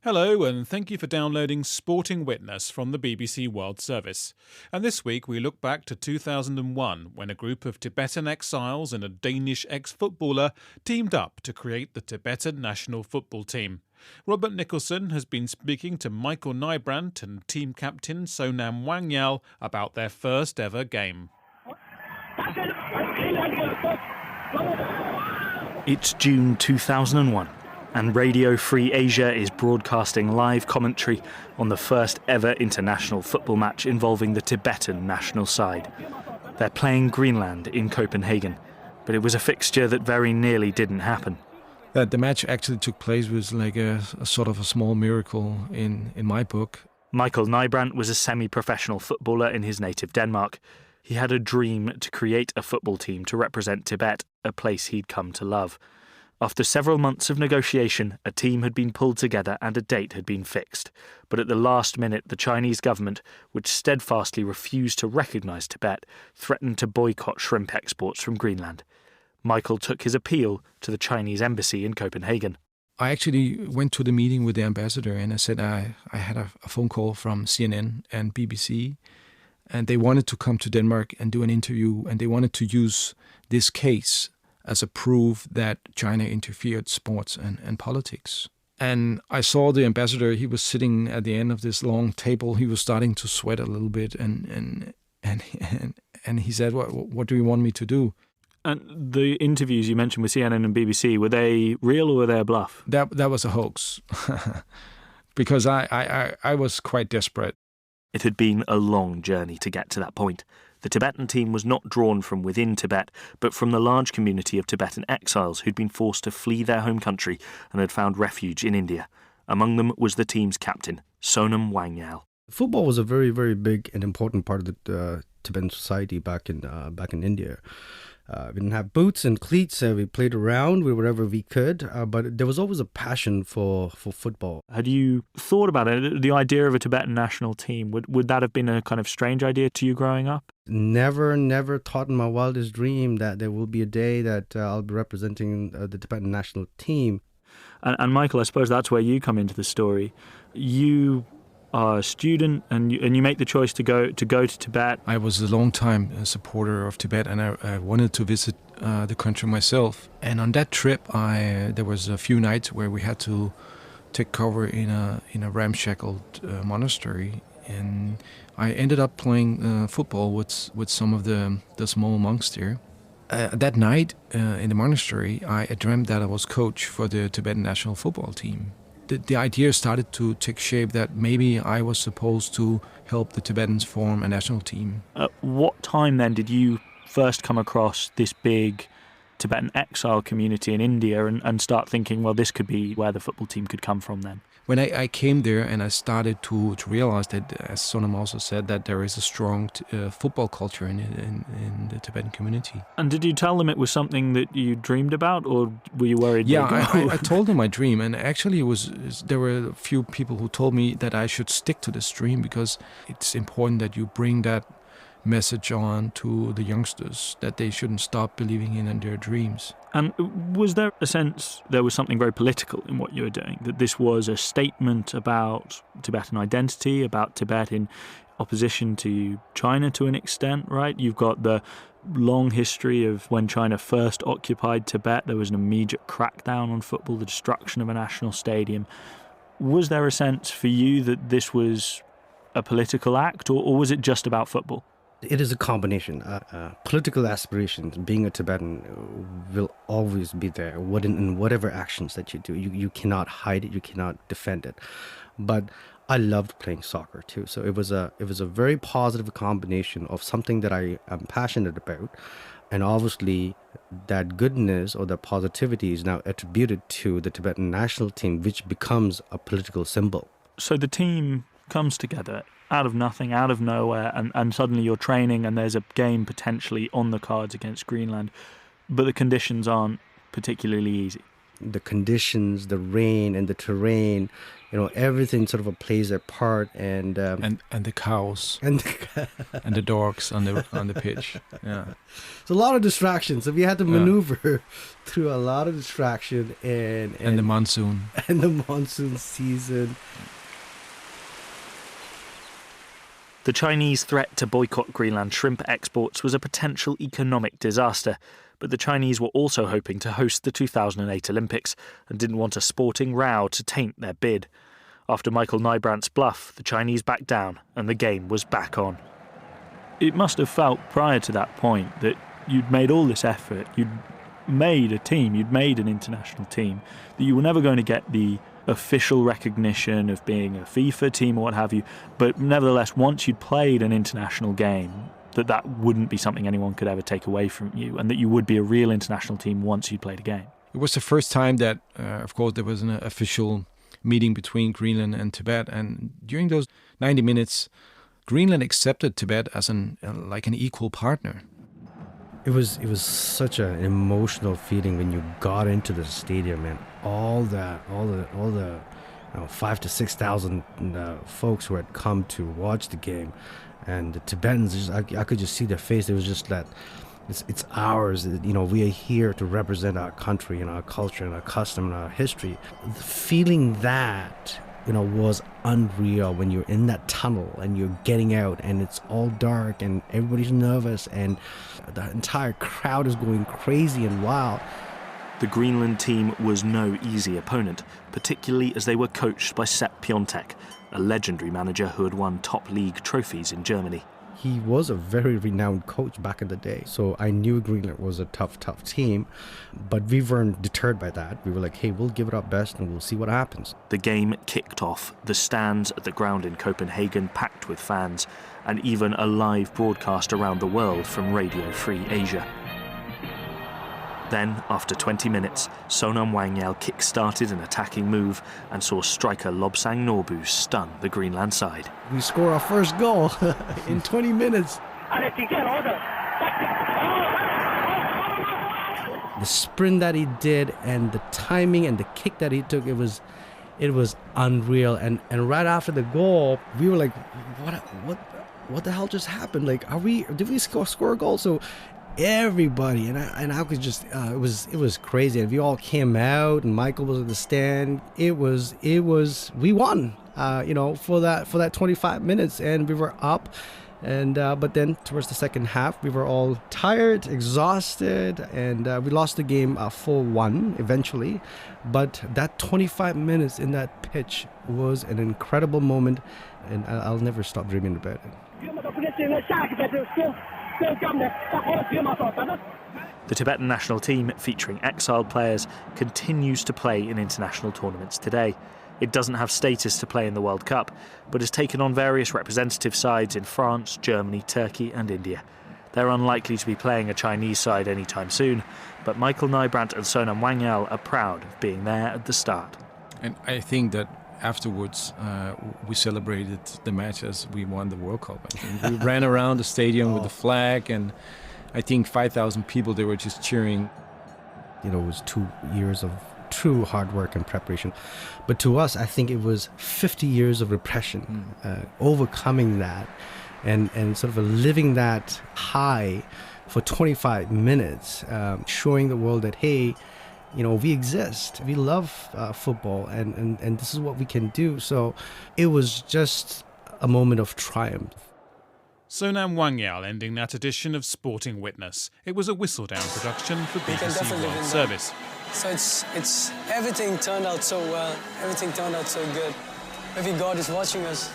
Hello, and thank you for downloading Sporting Witness from the BBC World Service. And this week we look back to 2001, when a group of Tibetan exiles and a Danish ex-footballer teamed up to create the Tibetan national football team. Robert Nicholson has been speaking to Michael Nijbrandt and team captain Sonam Wangyal about their first ever game. It's June 2001. And Radio Free Asia is broadcasting live commentary on the first ever international football match involving the Tibetan national side. They're playing Greenland in Copenhagen, but it was a fixture that very nearly didn't happen. The match actually took place was like a sort of a small miracle in my book. Michael Nijbrandt was a semi-professional footballer in his native Denmark. He had a dream to create a football team to represent Tibet, a place he'd come to love. After several months of negotiation, a team had been pulled together and a date had been fixed. But at the last minute, the Chinese government, which steadfastly refused to recognise Tibet, threatened to boycott shrimp exports from Greenland. Michael took his appeal to the Chinese embassy in Copenhagen. I actually went to the meeting with the ambassador and I said I had a phone call from CNN and BBC, and they wanted to come to Denmark and do an interview, and they wanted to use this case as a proof that China interfered sports and politics. And I saw the ambassador, he was sitting at the end of this long table, he was starting to sweat a little bit, and he said, what do you want me to do? And the interviews you mentioned with CNN and BBC, were they real or were they a bluff? That was a hoax, because I was quite desperate. It had been a long journey to get to that point. The Tibetan team was not drawn from within Tibet, but from the large community of Tibetan exiles who'd been forced to flee their home country and had found refuge in India. Among them was the team's captain, Sonam Wangyal. Football was a very, very big and important part of the Tibetan society back in India. We didn't have boots and cleats. We played around with whatever we could, but there was always a passion for football. Had you thought about it, the idea of a Tibetan national team? Would that have been a kind of strange idea to you growing up? Never thought in my wildest dream that there will be a day that I'll be representing the Tibetan national team. And Michael, I suppose that's where you come into the story. You are a student and you make the choice to go to Tibet. I was a long-time supporter of Tibet, and I wanted to visit the country myself. And on that trip, there was a few nights where we had to take cover in a ramshackle monastery, and I ended up playing football with some of the small monks there. That night in the monastery, I dreamt that I was coach for the Tibetan national football team. The idea started to take shape that maybe I was supposed to help the Tibetans form a national team. At what time then did you first come across this big Tibetan exile community in India and start thinking, well, this could be where the football team could come from then? When I came there and I started to realize that, as Sonam also said, that there is a strong football culture in the Tibetan community. And did you tell them it was something that you dreamed about, or were you worried? Yeah, I told them my dream, and actually there were a few people who told me that I should stick to this dream because it's important that you bring that message on to the youngsters, that they shouldn't stop believing in their dreams. And was there a sense there was something very political in what you were doing, that this was a statement about Tibetan identity, about Tibet in opposition to China to an extent, right? You've got the long history of when China first occupied Tibet, there was an immediate crackdown on football, the destruction of a national stadium. Was there a sense for you that this was a political act, or was it just about football? It is a combination. Political aspirations, being a Tibetan, will always be there. In whatever actions that you do, you cannot hide it, you cannot defend it. But I loved playing soccer too, so it was a very positive combination of something that I am passionate about, and obviously that goodness or the positivity is now attributed to the Tibetan national team, which becomes a political symbol. So the team comes together out of nothing, out of nowhere, and suddenly you're training and there's a game potentially on the cards against Greenland, but the conditions aren't particularly easy. the conditions, the rain and the terrain, everything sort of plays a part, and the cows and the dogs on the pitch. Yeah, it's a lot of distractions. So we had to maneuver through a lot of distraction and the monsoon and the monsoon season. The Chinese threat to boycott Greenland shrimp exports was a potential economic disaster, but the Chinese were also hoping to host the 2008 Olympics and didn't want a sporting row to taint their bid. After Michael Nybrandt's bluff, the Chinese backed down and the game was back on. It must have felt prior to that point that you'd made all this effort, you'd made a team, you'd made an international team, that you were never going to get the official recognition of being a FIFA team or what have you, but nevertheless, once you'd played an international game, that wouldn't be something anyone could ever take away from you, and that you would be a real international team once you'd played a game. It was the first time that, of course, there was an official meeting between Greenland and Tibet, and during those 90 minutes, Greenland accepted Tibet as an equal partner. It was such an emotional feeling when you got into the stadium, and all the 5,000 to 6,000 folks who had come to watch the game, and the Tibetans, I could just see their face. It was just that it's ours. We are here to represent our country and our culture and our custom and our history. Feeling that, was unreal when you're in that tunnel and you're getting out and it's all dark and everybody's nervous and the entire crowd is going crazy and wild. The Greenland team was no easy opponent, particularly as they were coached by Sepp Piontek, a legendary manager who had won top league trophies in Germany. He was a very renowned coach back in the day, so I knew Greenland was a tough team, but we weren't deterred by that. We were like, hey, we'll give it our best and we'll see what happens. The game kicked off, the stands at the ground in Copenhagen packed with fans, and even a live broadcast around the world from Radio Free Asia. Then, after 20 minutes, Sonam Wangyal kick-started an attacking move and saw striker Lobsang Norbu stun the Greenland side. We score our first goal in 20 minutes. The sprint that he did and the timing and the kick that he took, it was unreal. And right after the goal, we were like, what the hell just happened? Like, did we score a goal? So everybody and I could just it was crazy, and we all came out and Michael was at the stand. We won for that 25 minutes, and we were up, and but then towards the second half we were all tired, exhausted, and we lost the game 4-1 eventually. But that 25 minutes in that pitch was an incredible moment, and I'll never stop dreaming about it. The Tibetan national team, featuring exiled players, continues to play in international tournaments today. It doesn't have status to play in the World Cup, but has taken on various representative sides in France, Germany, Turkey and India. They're unlikely to be playing a Chinese side anytime soon, but Michael Nybrandt and Sonam Wangyal are proud of being there at the start. And I think that afterwards, we celebrated the match as we won the World Cup. I think we ran around the stadium with the flag, and I think 5,000 people, they were just cheering. It was 2 years of true hard work and preparation. But to us, I think it was 50 years of repression, overcoming that and sort of living that high for 25 minutes, showing the world that, hey, we exist. We love football, and this is what we can do. So it was just a moment of triumph. Sonam Wangyal ending that edition of Sporting Witness. It was a Whistledown production for BBC World Service. So it's everything turned out so well. Everything turned out so good. Maybe God is watching us.